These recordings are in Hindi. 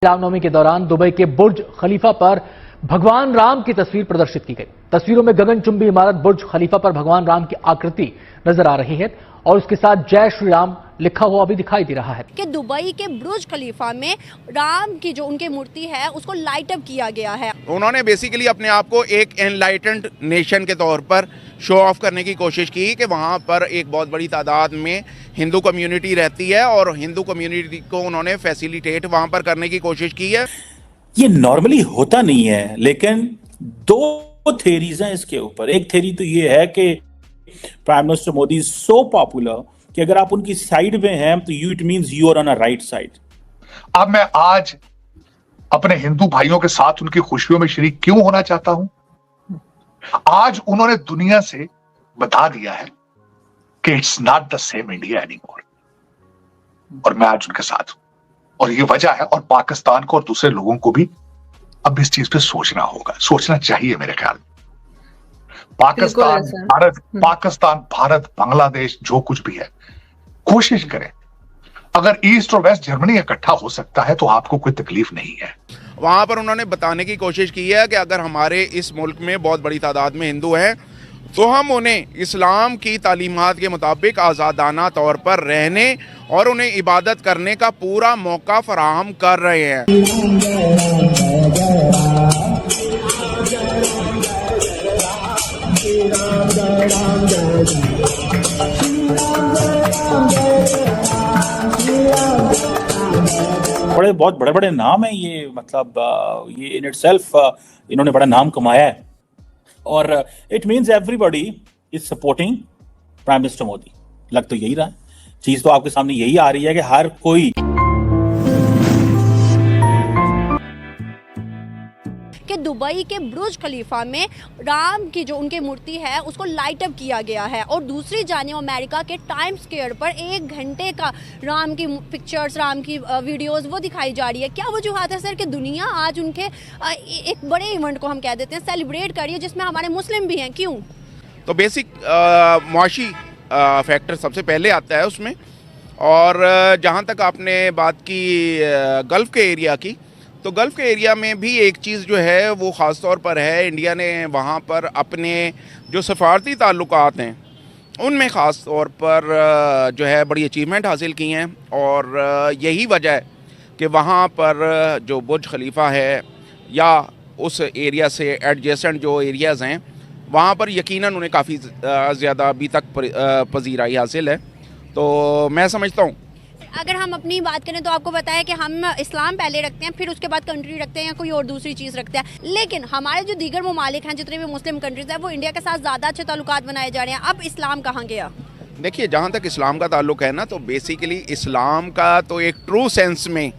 रामनवमी के दौरान दुबई के बुर्ज खलीफा पर भगवान राम की तस्वीर प्रदर्शित की गई। तस्वीरों में गगनचुंबी इमारत बुर्ज खलीफा पर भगवान राम की आकृति नजर आ रही है और उसके साथ जय श्री राम लिखा हुआ भी दिखाई दे रहा है कि दुबई के बुर्ज खलीफा में राम की जो उनकी मूर्ति है उसको लाइट अप किया गया है। उन्होंने बेसिकली अपने आप को एक एनलाइटेंड नेशन के तौर पर शो ऑफ करने की कोशिश की कि वहाँ पर एक बहुत बड़ी तादाद में हिंदू कम्युनिटी रहती है और हिंदू कम्युनिटी को उन्होंने फैसिलिटेट वहाँ पर करने की कोशिश की है। ये नॉर्मली होता नहीं है, लेकिन दो थेरीज हैं इसके ऊपर। एक थेरी तो ये है कि prime minister Modi is so popular कि अगर आप उनकी साइड में हैं तो it means you are on a right side. अब मैं आज अपने हिंदू भाइयों के साथ उनकी खुशियों में शरीक क्यों होना चाहता हूं? आज उन्होंने दुनिया से बता दिया है कि it's not the same India anymore, और मैं आज उनके साथ हूं और ये वजह है। और पाकिस्तान को और दूसरे लोगों को भी अब इस चीज पे सोचना होगा, सोचना चाहिए मेरे ख्याल में। पाकिस्तान भारत बांग्लादेश जो कुछ भी है, कोशिश करें। अगर ईस्ट और वेस्ट जर्मनी इकट्ठा हो सकता है तो आपको कोई तकलीफ नहीं है। वहां पर उन्होंने बताने की कोशिश की है कि अगर हमारे इस मुल्क में बहुत बड़ी तादाद में हिंदू हैं तो हम उन्हें इस्लाम की तालीमात के मुताबिक आज़ादाना तौर पर रहने और उन्हें इबादत करने का पूरा मौका फराहम कर रहे हैं। बहुत बड़े बड़े नाम है ये, मतलब ये इन इटसेल्फ इन्होंने बड़ा नाम कमाया है और it means everybody is supporting prime minister Modi. लग तो यही रहा है, चीज तो आपके सामने यही आ रही है कि हर कोई कि दुबई के बुर्ज खलीफा में राम की जो उनकी मूर्ति है उसको लाइट अप किया गया है और दूसरी जानिब अमेरिका के टाइम स्क्वायर पर 1 घंटे का राम की पिक्चर्स, राम की वीडियोस वो दिखाई जा रही है। क्या वजूहत है सर कि दुनिया आज उनके एक बड़े इवेंट को हम कह देते हैं सेलिब्रेट कर रही है जिसमें हमारे मुस्लिम भी हैं? क्यों? तो बेसिक मुआशी फैक्टर सबसे पहले आता है उसमें। और जहाँ तक आपने बात की गल्फ़ के एरिया की, तो गल्फ़ के एरिया में भी एक चीज़ जो है वो ख़ास तौर पर है, इंडिया ने वहाँ पर अपने जो सफारती ताल्लुकात हैं उनमें ख़ास तौर पर जो है बड़ी अचीवमेंट हासिल की हैं। और यही वजह है कि वहाँ पर जो बुर्ज खलीफा है या उस एरिया से एडजेसेंट जो एरियाज़ हैं वहाँ पर यकीनन उन्हें काफ़ी ज़्यादा अभी तक पजीराई हासिल है। तो मैं समझता हूँ अगर हम अपनी बात करें तो आपको पता है कि हम इस्लाम पहले रखते हैं, फिर उसके बाद कंट्री रखते हैं या कोई और दूसरी चीज़ रखते हैं, लेकिन हमारे जो दीगर ममालिक हैं, जितने भी मुस्लिम कंट्रीज हैं, वो इंडिया के साथ ज़्यादा अच्छे ताल्लुकात बनाए जा रहे हैं। अब इस्लाम कहाँ गया? देखिए, जहाँ तक इस्लाम का ताल्लुक है ना, तो बेसिकली इस्लाम का तो एक ट्रू सेंस में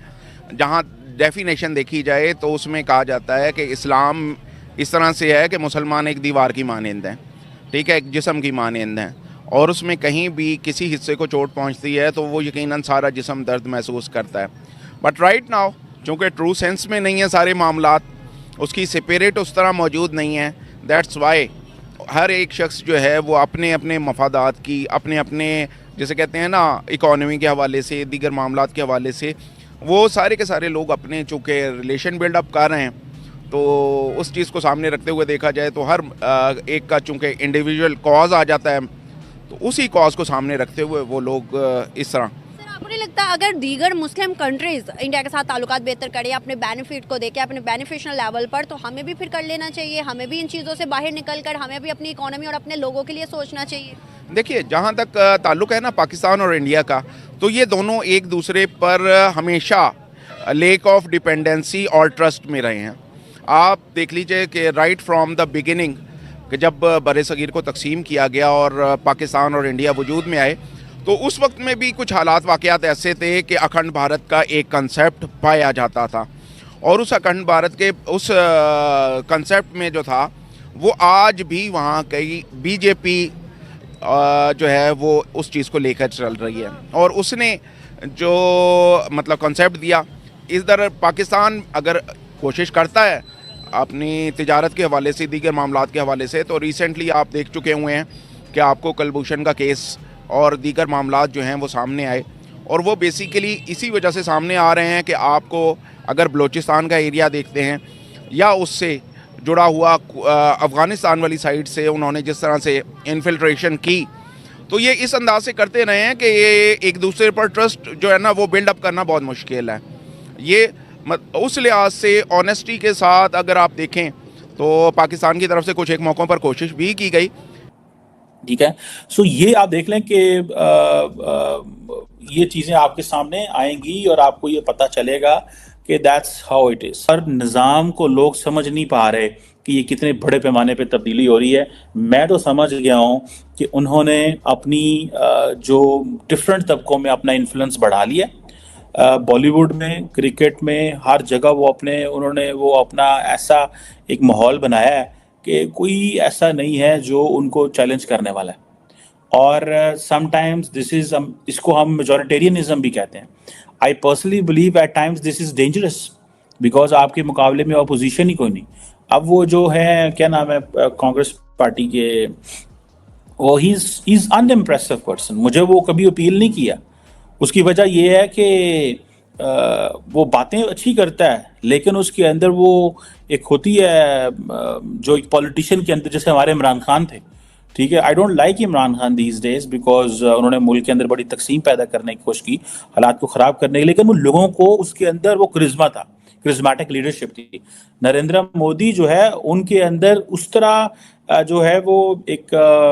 जहाँ डेफिनेशन देखी जाए तो उसमें कहा जाता है कि इस्लाम इस तरह से है कि मुसलमान एक दीवार की मानंद हैं, ठीक है, एक जिस्म की मानंद हैं, और उसमें कहीं भी किसी हिस्से को चोट पहुंचती है तो वो यकीनन सारा जिस्म दर्द महसूस करता है। बट राइट नाउ चूँकि ट्रू सेंस में नहीं है सारे मामलात, उसकी स्पिरिट उस तरह मौजूद नहीं है, दैट्स वाई हर एक शख्स जो है वो अपने अपने मफादात की, अपने अपने जैसे कहते हैं ना इकॉनमी के हवाले से, दीगर मामलात के हवाले से, वो सारे के सारे लोग अपने चूँकि रिलेशन बिल्डअप कर रहे हैं, तो उस चीज़ को सामने रखते हुए देखा जाए तो हर एक का चूँकि इंडिविजुअल कॉज आ जाता है, तो उसी कॉज को सामने रखते हुए वो लोग इस तरह। सर, आपको नहीं लगता अगर दीगर मुस्लिम कंट्रीज इंडिया के साथ ताल्लुकात बेहतर करें अपने बेनिफिट को देके, अपने बेनिफिशियल लेवल पर, तो हमें भी फिर कर लेना चाहिए? हमें भी इन चीज़ों से बाहर निकल कर हमें भी अपनी इकोनॉमी और अपने लोगों के लिए सोचना चाहिए? देखिए, जहाँ तक ताल्लुक़ है ना पाकिस्तान और इंडिया का, तो ये दोनों एक दूसरे पर हमेशा लेक ऑफ डिपेंडेंसी और ट्रस्ट में रहे हैं। आप देख लीजिए कि राइट फ्रॉम द बिगिनिंग कि जब बरे सगीर को तकसीम किया गया और पाकिस्तान और इंडिया वजूद में आए, तो उस वक्त में भी कुछ हालात वाक़यात ऐसे थे कि अखंड भारत का एक कंसेप्ट पाया जाता था, और उस अखंड भारत के उस कंसेप्ट में जो था वो आज भी वहाँ कई बीजेपी जो है वो उस चीज़ को लेकर चल रही है, और उसने जो मतलब कंसेप्ट दिया, इधर पाकिस्तान अगर कोशिश करता है अपनी तिजारत के हवाले से, दीगर मामलात के हवाले से, तो रिसेंटली आप देख चुके हुए हैं कि आपको कलभूषण का केस और दीगर मामलात जो हैं वो सामने आए, और वो बेसिकली इसी वजह से सामने आ रहे हैं कि आपको अगर बलूचिस्तान का एरिया देखते हैं या उससे जुड़ा हुआ अफ़गानिस्तान वाली साइड से उन्होंने जिस तरह से इन्फिल्ट्रेशन की, तो ये इस अंदाज से करते रहे हैं कि ये एक दूसरे पर ट्रस्ट जो है ना वो बिल्डअप करना बहुत मुश्किल है। ये उस लिहाज से ऑनेस्टी के साथ अगर आप देखें तो पाकिस्तान की तरफ से कुछ एक मौक़ों पर कोशिश भी की गई। ठीक है, सो ये आप देख लें कि ये चीज़ें आपके सामने आएंगी और आपको ये पता चलेगा कि दैट्स हाउ इट इज़। हर निज़ाम को लोग समझ नहीं पा रहे कि ये कितने बड़े पैमाने पे तब्दीली हो रही है। मैं तो समझ गया हूँ कि उन्होंने अपनी जो डिफरेंट तबकों में अपना इन्फ्लुएंस बढ़ा लिया, बॉलीवुड में, क्रिकेट में, हर जगह उन्होंने वो अपना ऐसा एक माहौल बनाया है कि कोई ऐसा नहीं है जो उनको चैलेंज करने वाला है। और समटाइम्स इसको हम मेजॉरिटेरियनिज्म भी कहते हैं। I personally believe at times this is dangerous because आपके मुकाबले में अपोजिशन ही कोई नहीं। अब वो जो है, क्या नाम है कांग्रेस पार्टी के, वो ही इज अनइम्प्रेसिव पर्सन। मुझे वो कभी अपील नहीं किया। उसकी वजह ये है कि वो बातें अच्छी करता है लेकिन उसके अंदर वो एक होती है जो एक पॉलिटिशियन के अंदर, जैसे हमारे इमरान खान थे, ठीक है। I don't like Imran Khan these days because उन्होंने मुल्क के अंदर बड़ी तकसीम पैदा करने की कोशिश की, हालात को ख़राब करने की, लेकिन उन लोगों को उसके अंदर वो करिश्मा था, करिश्मेटिक लीडरशिप थी। नरेंद्र मोदी जो है उनके अंदर उस तरह जो है वो एक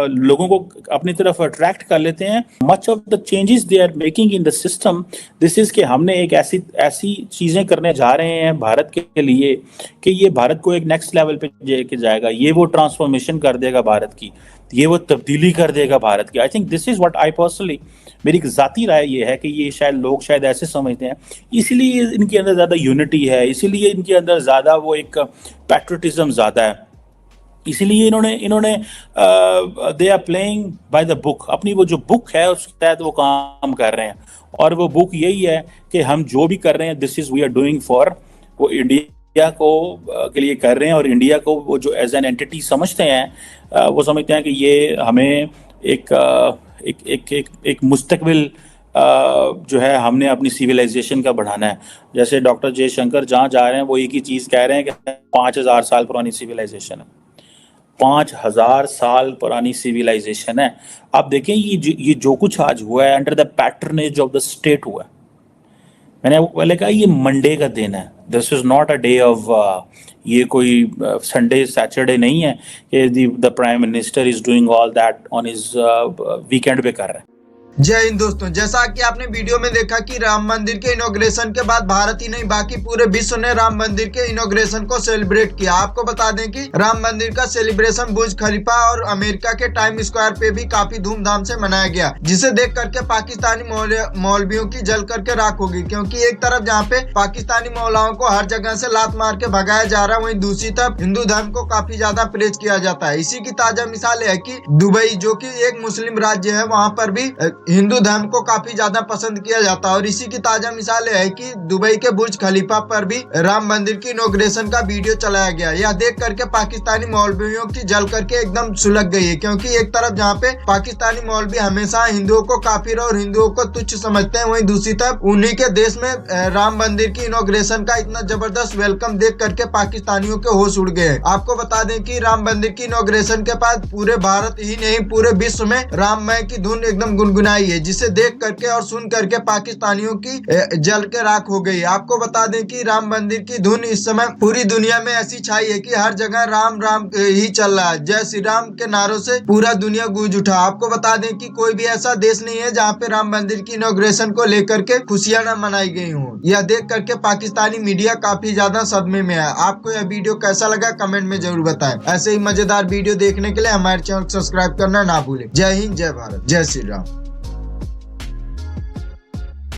लोगों को अपनी तरफ अट्रैक्ट कर लेते हैं। Much of the changes they are making in the system this is कि हमने एक ऐसी चीज़ें करने जा रहे हैं भारत के लिए कि ये भारत को एक नेक्स्ट लेवल पे लेके जाएगा। ये वो ट्रांसफॉर्मेशन कर देगा भारत की, ये वो तब्दीली कर देगा भारत की। I think this is what I personally, मेरी ज़ाती राय ये है कि ये लोग शायद ऐसे समझते हैं, इसीलिए इनके अंदर ज़्यादा यूनिटी है, इसीलिए इनके अंदर ज़्यादा वो एक पैट्रियटिज्म ज़्यादा है, इसीलिए इन्होंने they are playing by the book. अपनी वो जो बुक है उसके तहत वो काम कर रहे हैं और वो बुक यही है कि हम जो भी कर रहे हैं this is we are doing for, वो इंडिया को के लिए कर रहे हैं। और इंडिया को वो जो एज एन एंटिटी समझते हैं, वो समझते हैं कि ये हमें एक मुस्तकबिल जो है हमने अपनी सिविलाइजेशन का बढ़ाना है। जैसे डॉक्टर जयशंकर जहाँ जा रहे हैं वो एक ही चीज़ कह रहे हैं कि 5000 साल पुरानी सिविलाइजेशन है, 5000 साल पुरानी सिविलाइजेशन है। आप देखें ये जो कुछ आज हुआ है under the patronage of the state हुआ है। मैंने पहले कहा ये मंडे का दिन है, this is not a day of ये कोई संडे सैटरडे नहीं है कि the prime minister is doing all that on his weekend पे कर रहे हैं। जय हिंद दोस्तों, जैसा कि आपने वीडियो में देखा कि राम मंदिर के इनॉग्रेशन के बाद भारत ही नहीं बाकी पूरे विश्व ने राम मंदिर के इनॉग्रेशन को सेलिब्रेट किया। आपको बता दें कि राम मंदिर का सेलिब्रेशन बुर्ज खलीफा और अमेरिका के टाइम स्क्वायर पे भी काफी धूमधाम से मनाया गया, जिसे देख करके पाकिस्तानी मौलवियों की जल करके राख होगी। क्योंकि एक तरफ जहाँ पे पाकिस्तानी मौलाओं को हर जगह से लात मार के भगाया जा रहा है, वहीं दूसरी तरफ हिंदू धर्म को काफी ज्यादा प्रेज किया जाता है। इसी की ताजा मिसाल है कि दुबई जो की एक मुस्लिम राज्य है, वहाँ पर भी हिंदू धर्म को काफी ज्यादा पसंद किया जाता है। और इसी की ताजा मिसाल है कि दुबई के बुर्ज खलीफा पर भी राम मंदिर की इनॉग्रेशन का वीडियो चलाया गया। यह देख करके पाकिस्तानी मौलवियों की जल करके एकदम सुलग गई है। क्योंकि एक तरफ जहाँ पे पाकिस्तानी मौलवी हमेशा हिंदुओं को काफिर और हिंदुओं को तुच्छ समझते हैं, वहीं दूसरी तरफ उन्हीं के देश में राम मंदिर की इनॉग्रेशन का इतना जबरदस्त वेलकम देख करके पाकिस्तानियों के होश उड़ गए। आपको बता दें कि राम मंदिर की इनॉग्रेशन के बाद पूरे भारत ही नहीं पूरे विश्व में राममय की धुन एकदम गुनगुनाई है, जिसे देख करके और सुन करके पाकिस्तानियों की जल के राख हो गई। आपको बता दें कि राम मंदिर की धुन इस समय पूरी दुनिया में ऐसी छाई है कि हर जगह राम राम ही चल रहा है। जय श्री राम के नारों से पूरा दुनिया गूंज उठा। आपको बता दें कि कोई भी ऐसा देश नहीं है जहाँ पे राम मंदिर की इनॉग्रेशन को लेकर के खुशियां न मनाई गई हों। यह देख करके पाकिस्तानी मीडिया काफी ज्यादा सदमे में है। आपको यह वीडियो कैसा लगा कमेंट में जरूर बताएं। ऐसे ही मजेदार वीडियो देखने के लिए हमारे चैनल को सब्सक्राइब करना ना भूलें। जय हिंद, जय भारत, जय श्री राम।